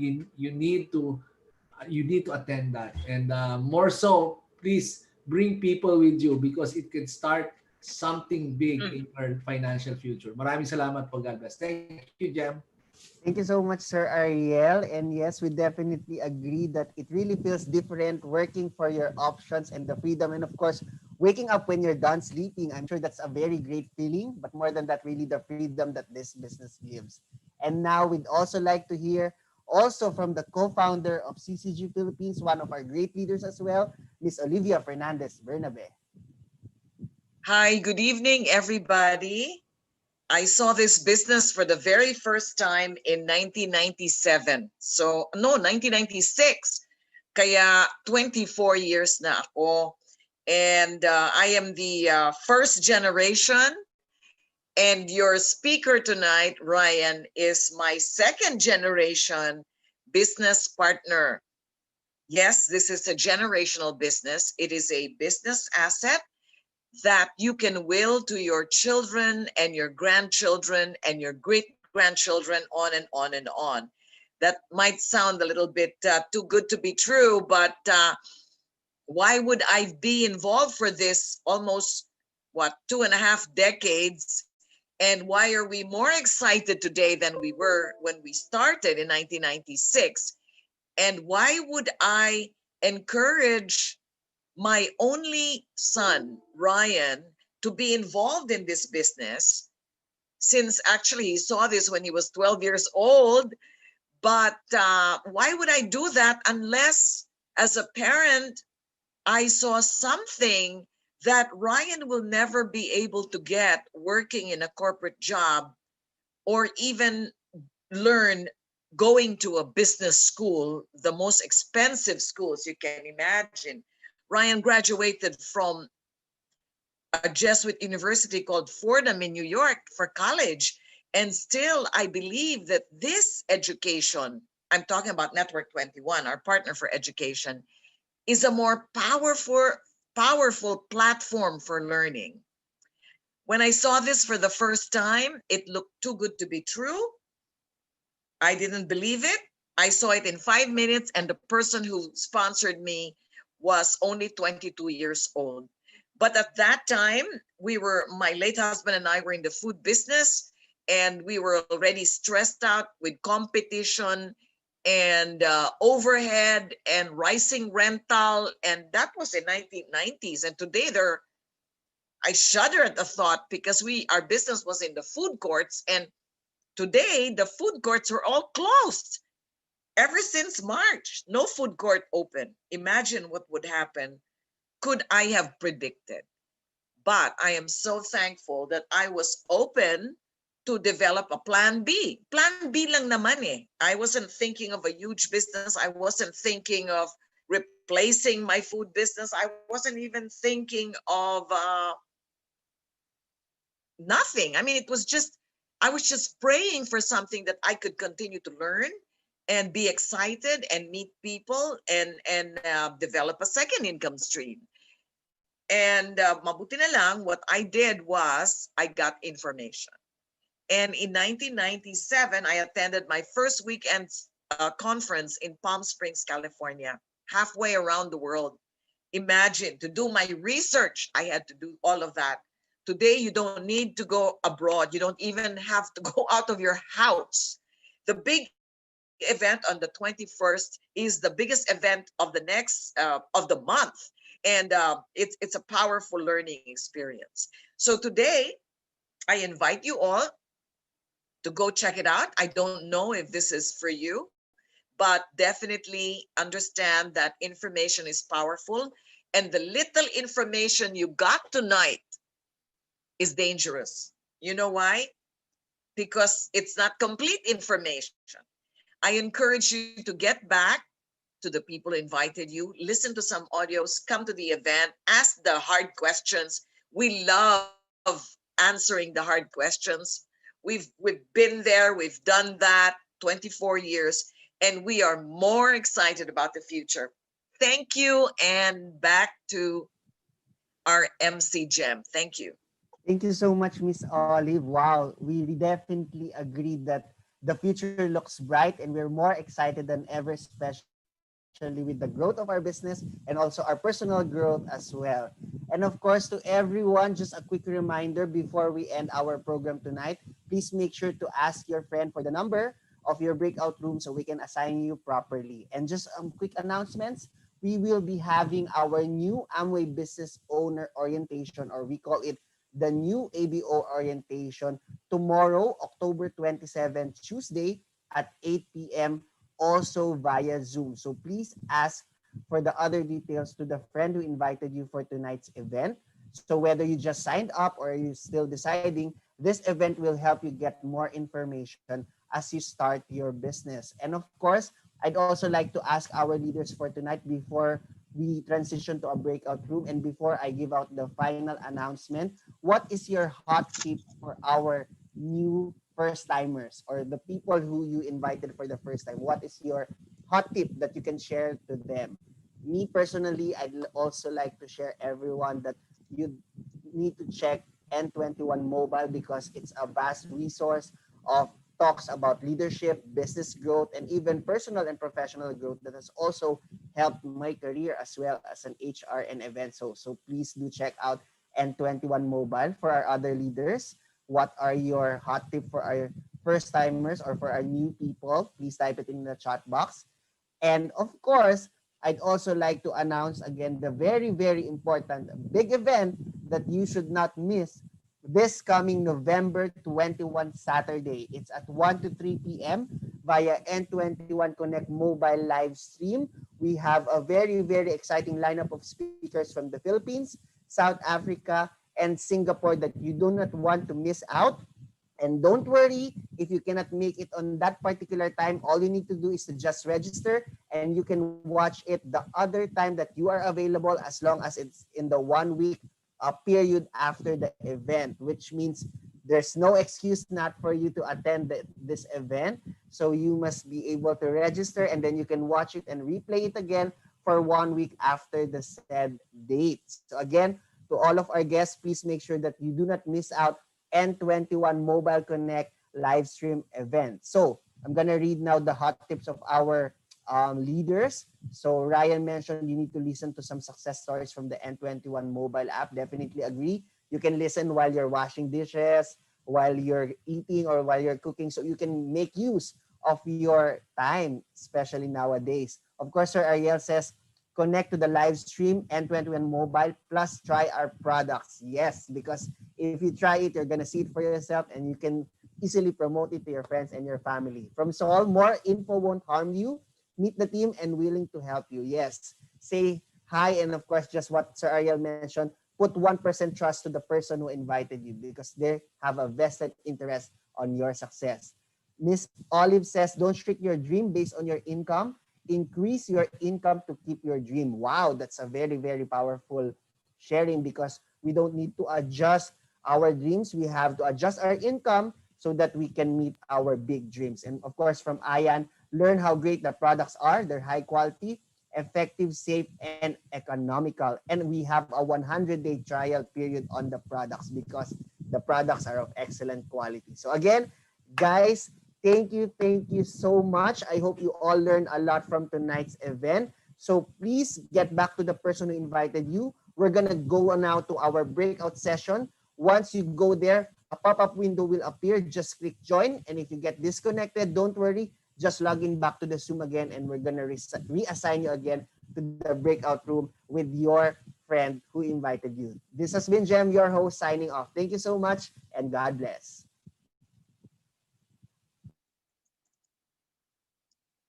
attend that, and more so, please bring people with you because it could start something big in our financial future. Maraming salamat po. God bless. Thank you, Jem. Thank you so much, Sir Ariel. And yes, we definitely agree that it really feels different working for your options and the freedom. And of course, waking up when you're done sleeping. I'm sure that's a very great feeling. But more than that, really the freedom that this business gives. And now we'd also like to hear also from the co-founder of CCG Philippines, one of our great leaders as well, Miss Olivia Fernandez Bernabe. Hi, good evening, everybody. I saw this business for the very first time in 1997. 1996. Kaya 24 years na ako. And I am the first generation. And your speaker tonight, Ryan, is my second generation business partner. Yes, this is a generational business. It is a business asset that you can will to your children and your grandchildren and your great-grandchildren, on and on and on. That might sound a little bit too good to be true, but why would I be involved for this almost, 2.5 decades? And why are we more excited today than we were when we started in 1996? And why would I encourage my only son, Ryan, to be involved in this business, since actually he saw this when he was 12 years old? But why would I do that unless, as a parent, I saw something that Ryan will never be able to get working in a corporate job or even learn going to a business school, the most expensive schools you can imagine. Ryan graduated from a Jesuit university called Fordham in New York for college. And still, I believe that this education, I'm talking about Network 21, our partner for education, is a more powerful platform for learning. When I saw this for the first time, it looked too good to be true. I didn't believe it. I saw it in 5 minutes, and the person who sponsored me was only 22 years old. But at that time, my late husband and I were in the food business, and we were already stressed out with competition and overhead and rising rental. And that was in 1990s. And today I shudder at the thought, because our business was in the food courts, and today the food courts are all closed. Ever since March, no food court open. Imagine what would happen. Could I have predicted? But I am so thankful that I was open to develop a plan B. Plan B lang naman eh. I wasn't thinking of a huge business. I wasn't thinking of replacing my food business. I wasn't even thinking of nothing. I mean, I was just praying for something that I could continue to learn and be excited and meet people and develop a second income stream. And mabuti na lang, what I did was I got information. And in 1997, I attended my first weekend conference in Palm Springs, California, halfway around the world. Imagine, to do my research, I had to do all of that. Today, you don't need to go abroad. You don't even have to go out of your house. The big event on the 21st is the biggest event of the month. And it's a powerful learning experience. So today, I invite you all to go check it out. I don't know if this is for you, but definitely understand that information is powerful. And the little information you got tonight is dangerous. You know why? Because it's not complete information. I encourage you to get back to the people who invited you, listen to some audios, come to the event, ask the hard questions. We love answering the hard questions. We've been there, we've done that 24 years, and we are more excited about the future. Thank you, and back to our MC Gem. Thank you. Thank you so much, Miss Olive. Wow, we definitely agreed that the future looks bright, and we're more excited than ever, especially with the growth of our business and also our personal growth as well. And of course, to everyone, just a quick reminder before we end our program tonight, please make sure to ask your friend for the number of your breakout room so we can assign you properly. And just quick announcements. We will be having our new Amway Business Owner Orientation, or we call it the new ABO orientation, tomorrow, October 27th, Tuesday at 8 p.m., also via Zoom. So please ask for the other details to the friend who invited you for tonight's event. So whether you just signed up or you're still deciding, this event will help you get more information as you start your business. And of course, I'd also like to ask our leaders for tonight, before we transition to a breakout room and before I give out the final announcement, what is your hot tip for our new first timers or the people who you invited for the first time? What is your hot tip that you can share to them? Me personally, I'd also like to share everyone that you need to check N21 Mobile, because it's a vast resource of talks about leadership, business growth, and even personal and professional growth that has also helped my career as well as an HR and event. So please do check out N21 Mobile. For our other leaders, what are your hot tip for our first timers or for our new people? Please type it in the chat box. And of course, I'd also like to announce again the very, very important big event that you should not miss this coming November 21 Saturday. It's at 1 to 3 p.m. via N21 Connect mobile live stream. We have a very, very exciting lineup of speakers from the Philippines, South Africa, and Singapore that you do not want to miss out. And don't worry if you cannot make it on that particular time. All you need to do is to just register, and you can watch it the other time that you are available, as long as it's in the 1 week period after the event, which means there's no excuse not for you to attend this event. So you must be able to register, and then you can watch it and replay it again for 1 week after the said date. So again, to all of our guests, please make sure that you do not miss out N21 Mobile Connect live stream event. So I'm going to read now the hot tips of our leaders. So Ryan mentioned you need to listen to some success stories from the N21 mobile app. Definitely agree. You can listen while you're washing dishes, while you're eating, or while you're cooking, so you can make use of your time, especially nowadays. Of course, Sir Ariel says, connect to the live stream N21 mobile plus try our products. Yes, because if you try it, you're gonna see it for yourself, and you can easily promote it to your friends and your family. From Saul, more info won't harm you. Meet the team and willing to help you. Yes, say hi, and of course, just what Sir Ariel mentioned, put 1% trust to the person who invited you, because they have a vested interest on your success. Miss Olive says, don't shrink your dream based on your income. Increase your income to keep your dream. Wow, that's a very, very powerful sharing, because we don't need to adjust our dreams. We have to adjust our income so that we can meet our big dreams. And of course, from Ayan, learn how great the products are. They're high quality, effective, safe, and economical. And we have a 100-day trial period on the products, because the products are of excellent quality. So again, guys, thank you so much. I hope you all learned a lot from tonight's event. So please get back to the person who invited you. We're gonna go now to our breakout session. Once you go there, a pop-up window will appear. Just click join. And if you get disconnected, don't worry. Just log in back to the Zoom again, and we're gonna reassign you again to the breakout room with your friend who invited you. This has been Jem, your host, signing off. Thank you so much, and God bless.